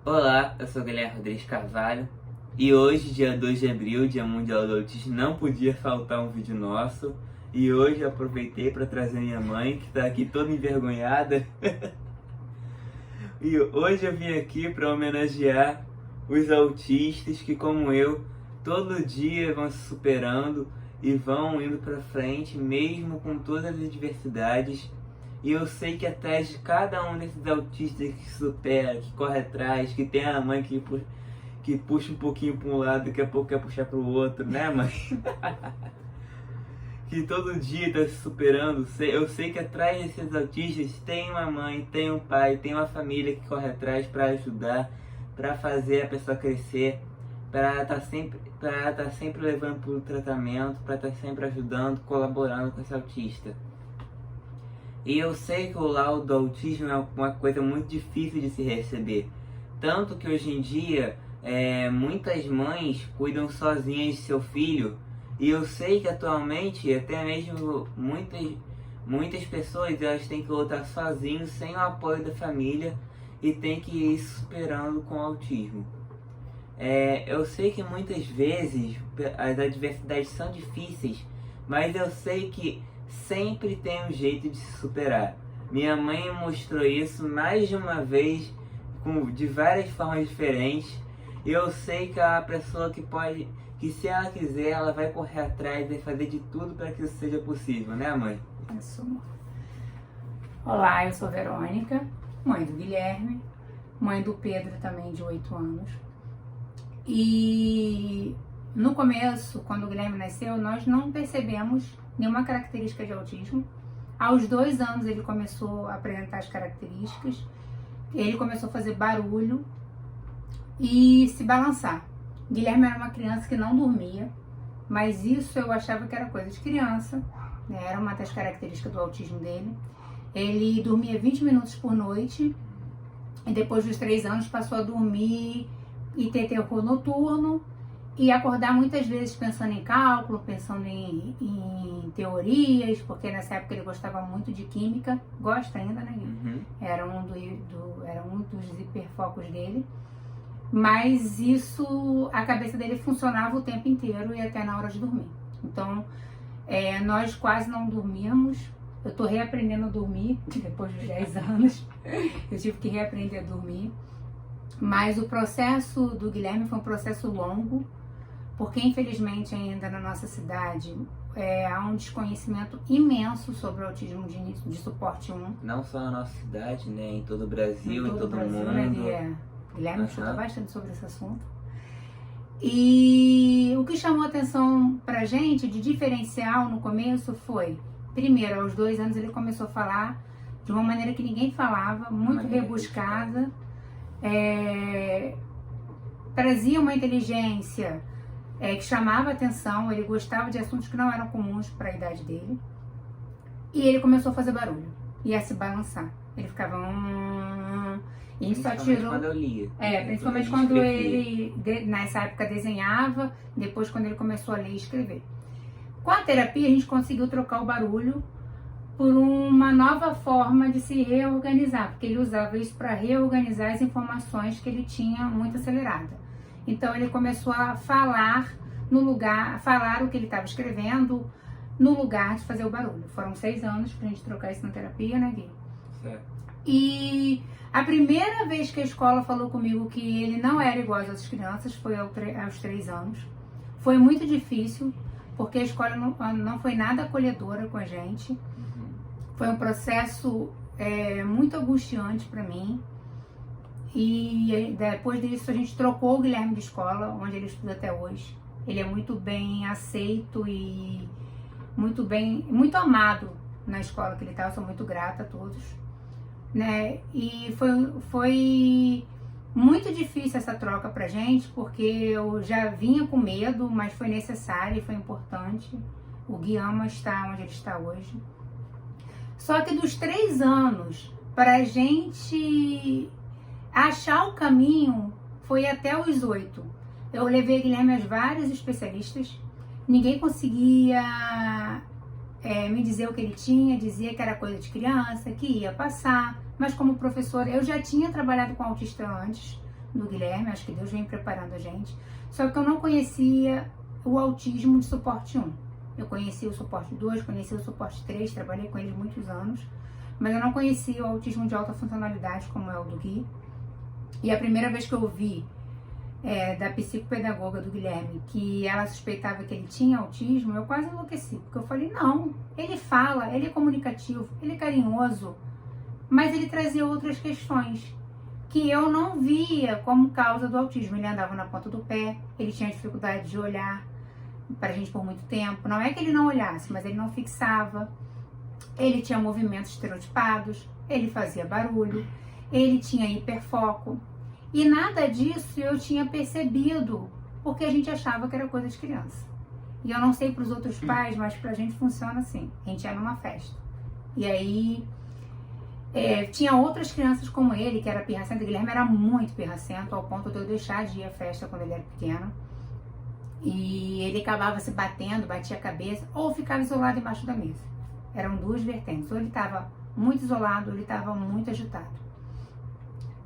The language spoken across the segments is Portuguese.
Olá, eu sou o Guilherme Rodrigues Carvalho e hoje, dia 2 de abril, Dia Mundial do Autismo, não podia faltar um vídeo nosso. E hoje eu aproveitei para trazer minha mãe, que está aqui toda envergonhada. E hoje eu vim aqui para homenagear os autistas que, como eu, todo dia vão se superando e vão indo para frente, mesmo com todas as adversidades. E eu sei que atrás de cada um desses autistas que supera, que corre atrás, que tem a mãe que puxa um pouquinho para um lado, daqui a pouco quer puxar para o outro, né, mãe? Que todo dia está se superando. Eu sei que atrás desses autistas tem uma mãe, tem um pai, tem uma família que corre atrás para ajudar, para fazer a pessoa crescer, para estar sempre levando para o tratamento, para estar sempre ajudando, colaborando com esse autista. E eu sei que o laudo do autismo é uma coisa muito difícil de se receber. Tanto que hoje em dia, muitas mães cuidam sozinhas de seu filho. E eu sei que atualmente, até mesmo muitas pessoas, elas têm que lutar sozinhos, sem o apoio da família. E tem que ir superando com o autismo. Eu sei que muitas vezes as adversidades são difíceis, mas eu sei que sempre tem um jeito de se superar. Minha mãe mostrou isso mais de uma vez, de várias formas diferentes. E eu sei que é uma pessoa que se ela quiser, ela vai correr atrás e fazer de tudo para que isso seja possível, né, mãe? Isso. Olá, eu sou Verônica, mãe do Guilherme, mãe do Pedro também, de 8 anos. E no começo, quando o Guilherme nasceu, nós não percebemos nenhuma característica de autismo. Aos 2 anos ele começou a apresentar as características, ele começou a fazer barulho e se balançar. Guilherme era uma criança que não dormia, mas isso eu achava que era coisa de criança, né? Era uma das características do autismo dele. Ele dormia 20 minutos por noite e depois dos 3 anos passou a dormir e ter terror noturno e acordar muitas vezes pensando em cálculo, pensando em teorias, porque nessa época ele gostava muito de química, gosta ainda, né? Uhum. Era um dos hiperfocos dele. Mas isso, a cabeça dele funcionava o tempo inteiro e até na hora de dormir. Então, nós quase não dormíamos. Eu tô reaprendendo a dormir, depois dos 10 anos. Eu tive que reaprender a dormir. Mas o processo do Guilherme foi um processo longo, porque infelizmente ainda na nossa cidade há um desconhecimento imenso sobre o autismo de suporte 1. Não só na nossa cidade, né? Em todo o Brasil, em todo o Brasil, mundo. né? Guilherme estuda bastante sobre esse assunto. E o que chamou a atenção pra gente de diferencial no começo foi, primeiro, aos 2 anos ele começou a falar de uma maneira que ninguém falava, muito rebuscada, trazia uma inteligência que chamava a atenção, ele gostava de assuntos que não eram comuns para a idade dele. E ele começou a fazer barulho e a se balançar. Ele ficava... E isso atirou... quando eu lia. Principalmente quando ele, nessa época, desenhava, depois quando ele começou a ler e escrever. Com a terapia, a gente conseguiu trocar o barulho por uma nova forma de se reorganizar, porque ele usava isso para reorganizar as informações que ele tinha muito acelerada. Então ele começou a falar falar o que ele estava escrevendo no lugar de fazer o barulho. Foram 6 anos pra gente trocar isso na terapia, né, Gui? Certo. E a primeira vez que a escola falou comigo que ele não era igual às outras crianças foi aos 3 anos. Foi muito difícil, porque a escola não foi nada acolhedora com a gente. Foi um processo muito angustiante para mim. E depois disso a gente trocou o Guilherme de escola, onde ele estuda até hoje. Ele é muito bem aceito e muito amado na escola que ele está. Eu sou muito grata a todos, né? E foi muito difícil essa troca pra gente, porque eu já vinha com medo, mas foi necessário e foi importante. O Gui ama estar onde ele está hoje. Só que dos 3 anos pra gente achar o caminho foi até os 8. Eu levei Guilherme a vários especialistas, ninguém conseguia me dizer o que ele tinha, dizia que era coisa de criança, que ia passar, mas como professora eu já tinha trabalhado com autista antes, do Guilherme, acho que Deus vem preparando a gente. Só que eu não conhecia o autismo de suporte 1. Eu conheci o suporte 2, conheci o suporte 3, trabalhei com eles muitos anos, mas eu não conhecia o autismo de alta funcionalidade, como é o do Gui. E a primeira vez que eu ouvi da psicopedagoga do Guilherme que ela suspeitava que ele tinha autismo, eu quase enlouqueci, porque eu falei, não, ele fala, ele é comunicativo, ele é carinhoso, mas ele trazia outras questões que eu não via como causa do autismo. Ele andava na ponta do pé, ele tinha dificuldade de olhar pra gente por muito tempo. Não é que ele não olhasse, mas ele não fixava. Ele tinha movimentos estereotipados, ele fazia barulho, ele tinha hiperfoco. E nada disso eu tinha percebido, porque a gente achava que era coisa de criança. E eu não sei para os outros pais, mas pra gente funciona assim. A gente ia numa festa. E aí tinha outras crianças como ele, que era pirracento. O Guilherme era muito pirracento, ao ponto de eu deixar de ir à festa quando ele era pequeno. E ele acabava se batendo, batia a cabeça, ou ficava isolado embaixo da mesa. Eram duas vertentes. Ou ele estava muito isolado, ou ele estava muito agitado.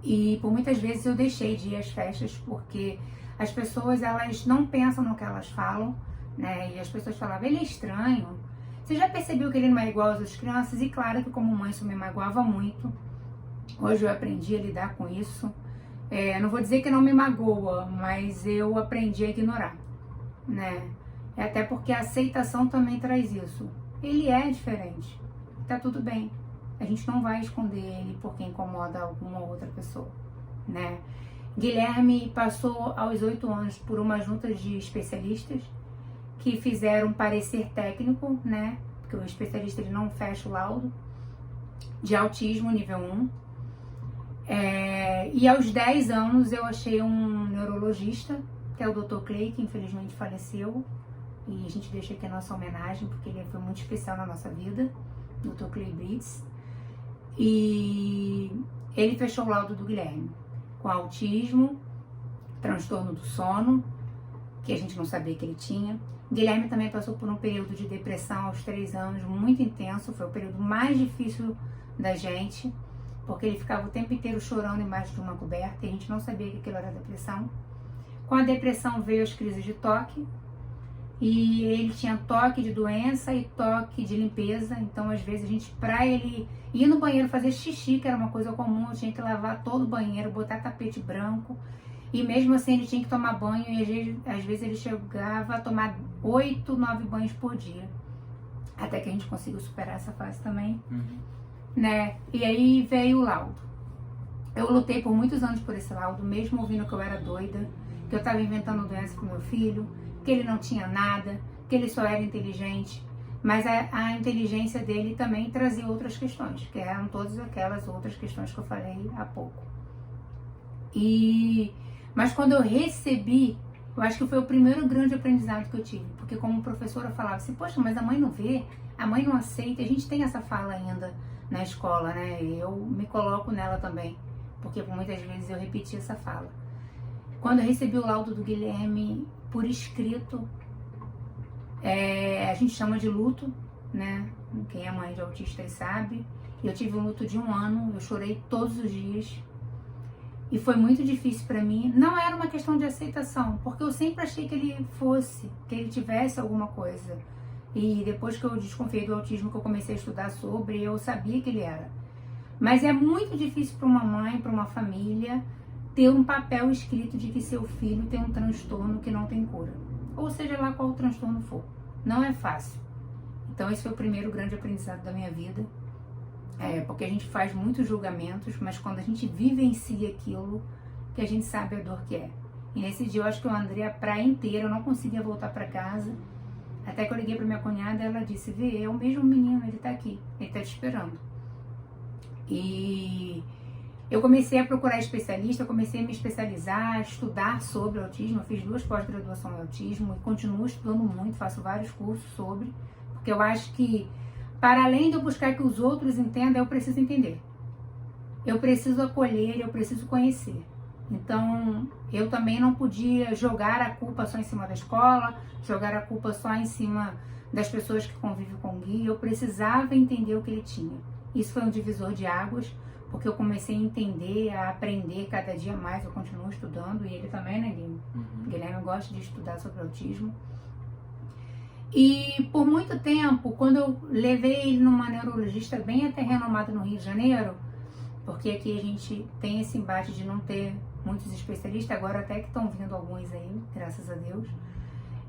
E por muitas vezes eu deixei de ir às festas, porque as pessoas, elas não pensam no que elas falam, né? E as pessoas falavam, ele é estranho. Você já percebeu que ele não é igual às outras crianças? E claro que como mãe isso me magoava muito. Hoje eu aprendi a lidar com isso. Não vou dizer que não me magoa, mas eu aprendi a ignorar, né? Até porque a aceitação também traz isso. Ele é diferente, tá tudo bem. A gente não vai esconder ele porque incomoda alguma outra pessoa, né? Guilherme passou aos 8 anos por uma junta de especialistas que fizeram um parecer técnico, né? Porque o especialista ele não fecha o laudo de autismo nível 1. E aos 10 anos eu achei um neurologista, que é o Dr. Clay, que infelizmente faleceu. E a gente deixa aqui a nossa homenagem, porque ele foi muito especial na nossa vida, Dr. Clay Brits. E ele fechou o laudo do Guilherme com autismo, transtorno do sono, que a gente não sabia que ele tinha. Guilherme também passou por um período de depressão aos 3 anos, muito intenso. Foi o período mais difícil da gente, porque ele ficava o tempo inteiro chorando embaixo de uma coberta e a gente não sabia que aquilo era depressão. Com a depressão veio as crises de toque, e ele tinha toque de doença e toque de limpeza. Então às vezes a gente, pra ele ir no banheiro fazer xixi, que era uma coisa comum, eu tinha que lavar todo o banheiro, botar tapete branco, e mesmo assim ele tinha que tomar banho, e às vezes ele chegava a tomar 8, 9 banhos por dia, até que a gente conseguiu superar essa fase também, né? E aí veio o laudo. Eu lutei por muitos anos por esse laudo, mesmo ouvindo que eu era doida, que eu estava inventando doença pro meu filho, que ele não tinha nada, que ele só era inteligente, mas a inteligência dele também trazia outras questões, que eram todas aquelas outras questões que eu falei há pouco. Mas quando eu recebi, eu acho que foi o primeiro grande aprendizado que eu tive, porque como professora eu falava assim, poxa, mas a mãe não vê, a mãe não aceita, a gente tem essa fala ainda na escola, né? E eu me coloco nela também, porque muitas vezes eu repeti essa fala. Quando eu recebi o laudo do Guilherme por escrito, a gente chama de luto, né? Quem é mãe de autistas sabe. Eu tive um luto de 1 ano, eu chorei todos os dias. E foi muito difícil pra mim. Não era uma questão de aceitação, porque eu sempre achei que ele tivesse alguma coisa. E depois que eu desconfiei do autismo, que eu comecei a estudar sobre, eu sabia que ele era. Mas é muito difícil para uma mãe, para uma família, ter um papel escrito de que seu filho tem um transtorno que não tem cura. Ou seja lá qual o transtorno for. Não é fácil. Então esse foi o primeiro grande aprendizado da minha vida. Porque a gente faz muitos julgamentos, mas quando a gente vivencia aquilo, que a gente sabe a dor que é. E nesse dia eu acho que eu andei a praia inteira, eu não conseguia voltar para casa. Até que eu liguei para minha cunhada e ela disse, Vê, é o mesmo menino, ele tá aqui, ele tá te esperando. E eu comecei a procurar especialista, eu comecei a me especializar, a estudar sobre autismo. Eu fiz 2 pós-graduações em autismo e continuo estudando muito, faço vários cursos sobre, porque eu acho que, para além de eu buscar que os outros entendam, eu preciso entender. Eu preciso acolher, eu preciso conhecer. Então, eu também não podia jogar a culpa só em cima da escola, jogar a culpa só em cima das pessoas que convivem com o Gui. Eu precisava entender o que ele tinha. Isso foi um divisor de águas, porque eu comecei a entender, a aprender cada dia mais. Eu continuo estudando, e ele também, né, Guilherme? Guilherme gosta de estudar sobre autismo. E por muito tempo, quando eu levei ele numa neurologista bem até renomada no Rio de Janeiro, porque aqui a gente tem esse embate de não ter muitos especialistas, agora até que estão vindo alguns aí, graças a Deus.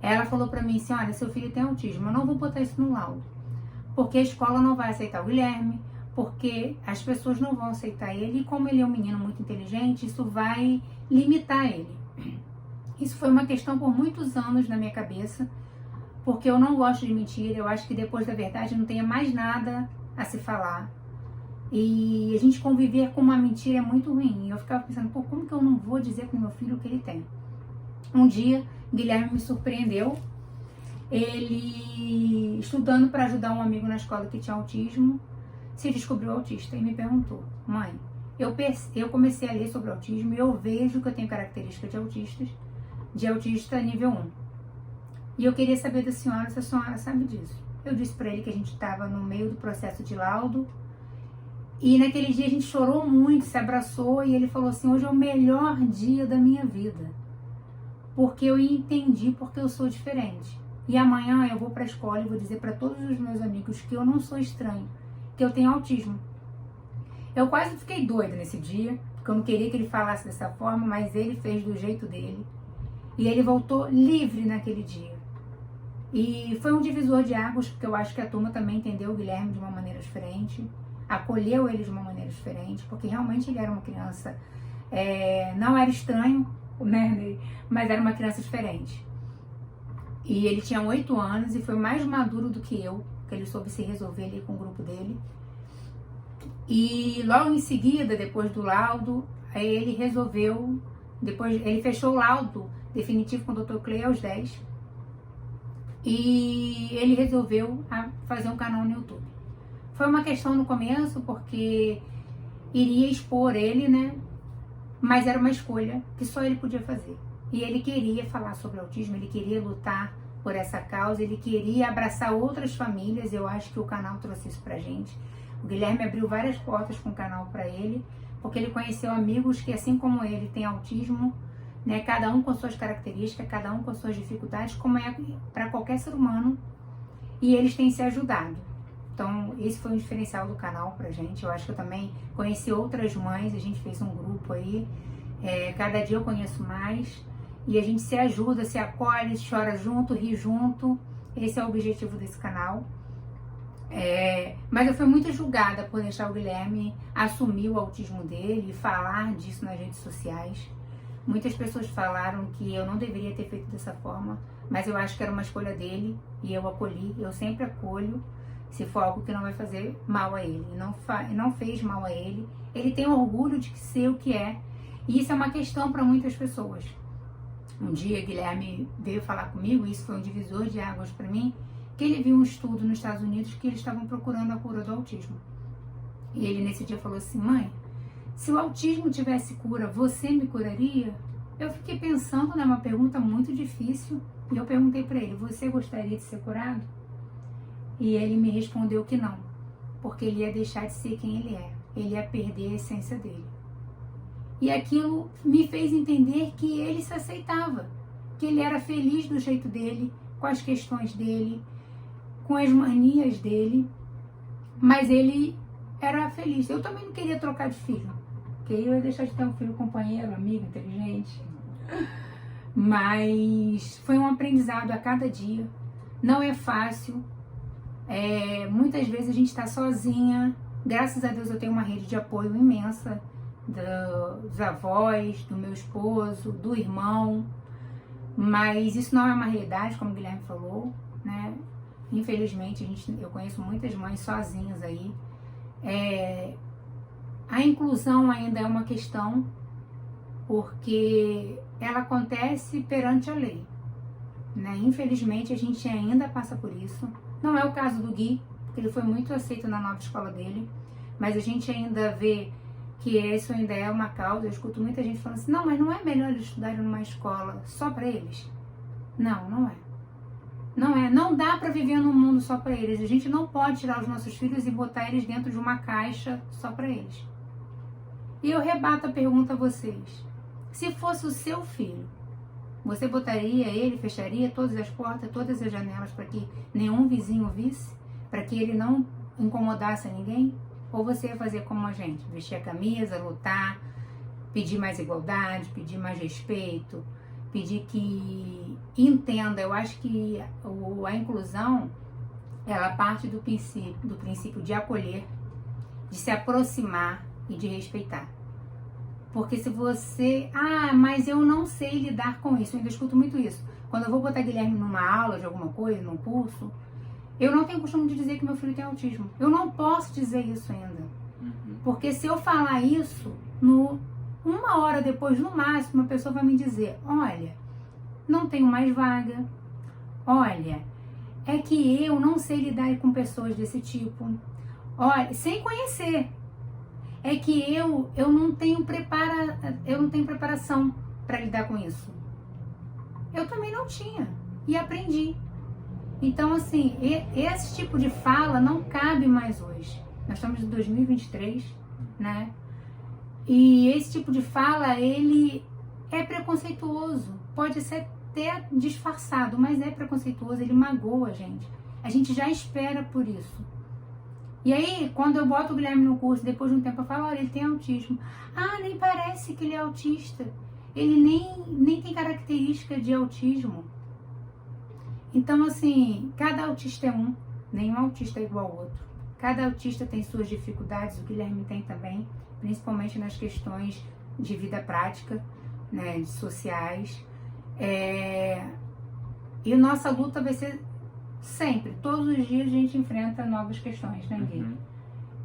Ela falou pra mim assim, olha, seu filho tem autismo, eu não vou botar isso no laudo, porque a escola não vai aceitar o Guilherme, porque as pessoas não vão aceitar ele, e como ele é um menino muito inteligente, isso vai limitar ele. Isso foi uma questão por muitos anos na minha cabeça, porque eu não gosto de mentira, eu acho que depois da verdade não tem mais nada a se falar. E a gente conviver com uma mentira é muito ruim. E eu ficava pensando, pô, como que eu não vou dizer pro meu filho o que ele tem? Um dia, Guilherme me surpreendeu, ele estudando para ajudar um amigo na escola que tinha autismo, se descobriu autista e me perguntou, mãe, eu comecei a ler sobre autismo e eu vejo que eu tenho características de autista nível 1. E eu queria saber da senhora se a senhora sabe disso. Eu disse para ele que a gente estava no meio do processo de laudo, e naquele dia a gente chorou muito, se abraçou, e ele falou assim, hoje é o melhor dia da minha vida, porque eu entendi porque eu sou diferente. E amanhã eu vou para a escola e vou dizer para todos os meus amigos que eu não sou estranho, que eu tenho autismo. Eu quase fiquei doida nesse dia, porque eu não queria que ele falasse dessa forma, mas ele fez do jeito dele. E ele voltou livre naquele dia. E foi um divisor de águas, porque eu acho que a turma também entendeu o Guilherme de uma maneira diferente, acolheu ele de uma maneira diferente, porque realmente ele era uma criança, não era estranho, né, mas era uma criança diferente. E ele tinha 8 anos e foi mais maduro do que eu, que ele soube se resolver ali com o grupo dele. E logo em seguida, depois do laudo, ele resolveu, depois ele fechou o laudo definitivo com o Dr. Clay aos 10, e ele resolveu fazer um canal no YouTube. Foi uma questão no começo, porque iria expor ele, né? Mas era uma escolha que só ele podia fazer. E ele queria falar sobre autismo, ele queria lutar por essa causa, ele queria abraçar outras famílias. Eu acho que o canal trouxe isso pra gente. O Guilherme abriu várias portas com o canal para ele, porque ele conheceu amigos que, assim como ele, têm autismo, né? Cada um com suas características, cada um com suas dificuldades, como é para qualquer ser humano, e eles têm se ajudado. Então, esse foi um diferencial do canal pra gente. Eu acho que eu também conheci outras mães, a gente fez um grupo aí, cada dia eu conheço mais, e a gente se ajuda, se acolhe, chora junto, ri junto. Esse é o objetivo desse canal. Mas eu fui muito julgada por deixar o Guilherme assumir o autismo dele e falar disso nas redes sociais. Muitas pessoas falaram que eu não deveria ter feito dessa forma, mas eu acho que era uma escolha dele e eu acolhi. Eu sempre acolho se for algo que não vai fazer mal a ele. Não fez mal a ele. Ele tem orgulho de ser o que é. E isso é uma questão para muitas pessoas. Um dia, Guilherme veio falar comigo, e isso foi um divisor de águas para mim, que ele viu um estudo nos Estados Unidos que eles estavam procurando a cura do autismo. E ele nesse dia falou assim, mãe, se o autismo tivesse cura, você me curaria? Eu fiquei pensando, né, uma pergunta muito difícil, e eu perguntei para ele, você gostaria de ser curado? E ele me respondeu que não, porque ele ia deixar de ser quem ele é, ele ia perder a essência dele. E aquilo me fez entender que ele se aceitava, que ele era feliz do jeito dele, com as questões dele, com as manias dele, mas ele era feliz. Eu também não queria trocar de filho, porque eu ia deixar de ter um filho companheiro, amigo, inteligente. Mas foi um aprendizado a cada dia, não é fácil. Muitas vezes a gente está sozinha. Graças a Deus eu tenho uma rede de apoio imensa dos avós, do meu esposo, do irmão, mas isso não é uma realidade, como o Guilherme falou, né? Infelizmente eu conheço muitas mães sozinhas aí. A inclusão ainda é uma questão, porque ela acontece perante a lei, né? Infelizmente a gente ainda passa por isso. Não é o caso do Gui, porque ele foi muito aceito na nova escola dele, mas a gente ainda vê que isso ainda é uma causa. Eu escuto muita gente falando assim, não, mas não é melhor eles estudarem numa escola só para eles? Não, não é. Não é. Não dá para viver num mundo só para eles. A gente não pode tirar os nossos filhos e botar eles dentro de uma caixa só para eles. E eu rebato a pergunta a vocês. Se fosse o seu filho, você botaria ele, fecharia todas as portas, todas as janelas para que nenhum vizinho visse? Para que ele não incomodasse ninguém? Ou você ia fazer como a gente? Vestir a camisa, lutar, pedir mais igualdade, pedir mais respeito, pedir que entenda. Eu acho que a inclusão, ela parte do princípio de acolher, de se aproximar e de respeitar. Porque se você... mas eu não sei lidar com isso. Eu ainda escuto muito isso. Quando eu vou botar Guilherme numa aula de alguma coisa, num curso, eu não tenho costume de dizer que meu filho tem autismo. Eu não posso dizer isso ainda. Porque se eu falar isso, uma hora depois, no máximo, a pessoa vai me dizer, olha, não tenho mais vaga. Olha, é que eu não sei lidar com pessoas desse tipo. Olha, sem conhecer. É que eu não tenho preparação para lidar com isso. Eu também não tinha. E aprendi. Então, assim, esse tipo de fala não cabe mais hoje. Nós estamos em 2023, né? E esse tipo de fala, ele é preconceituoso. Pode ser até disfarçado, mas é preconceituoso, ele magoa a gente. A gente já espera por isso. E aí, quando eu boto o Guilherme no curso, depois de um tempo eu falo, olha, ele tem autismo. Nem parece que ele é autista. Ele nem tem característica de autismo. Então, assim, cada autista é um, nenhum autista é igual ao outro. Cada autista tem suas dificuldades, o Guilherme tem também, principalmente nas questões de vida prática, né, de sociais. E nossa luta vai ser sempre, todos os dias a gente enfrenta novas questões, né, Gui?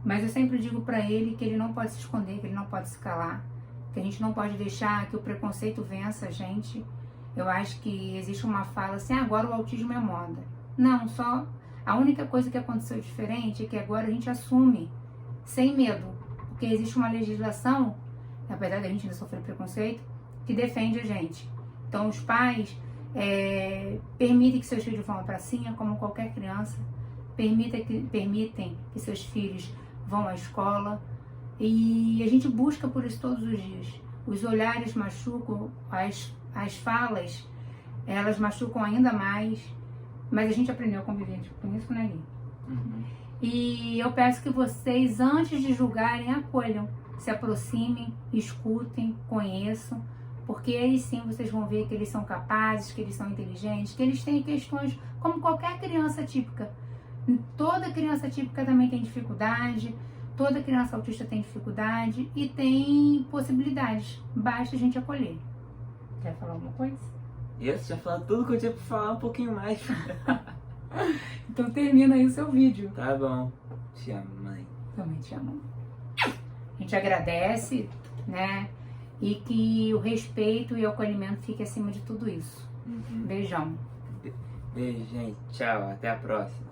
Mas eu sempre digo pra ele que ele não pode se esconder, que ele não pode se calar, que a gente não pode deixar que o preconceito vença a gente. Eu acho que existe uma fala assim, agora o autismo é moda. Não, só a única coisa que aconteceu diferente é que agora a gente assume, sem medo, porque existe uma legislação, apesar da gente não sofrer preconceito, que defende a gente. Então os pais permitem que seus filhos vão à pracinha, como qualquer criança, permitem que seus filhos vão à escola, e a gente busca por isso todos os dias. Os olhares machucam, as falas, elas machucam ainda mais, mas a gente aprendeu a conviver com isso, né, Gui? E eu peço que vocês, antes de julgarem, acolham, se aproximem, escutem, conheçam, porque aí sim vocês vão ver que eles são capazes, que eles são inteligentes, que eles têm questões como qualquer criança típica. Toda criança típica também tem dificuldade, toda criança autista tem dificuldade e tem possibilidades, basta a gente acolher. Quer falar alguma coisa? Isso, já falou tudo que eu tinha pra falar, um pouquinho mais. Então termina aí o seu vídeo. Tá bom. Te amo, mãe. Também te amo. A gente agradece, né? E que o respeito e o acolhimento fique acima de tudo isso. Beijão. Beijo, gente. Tchau. Até a próxima.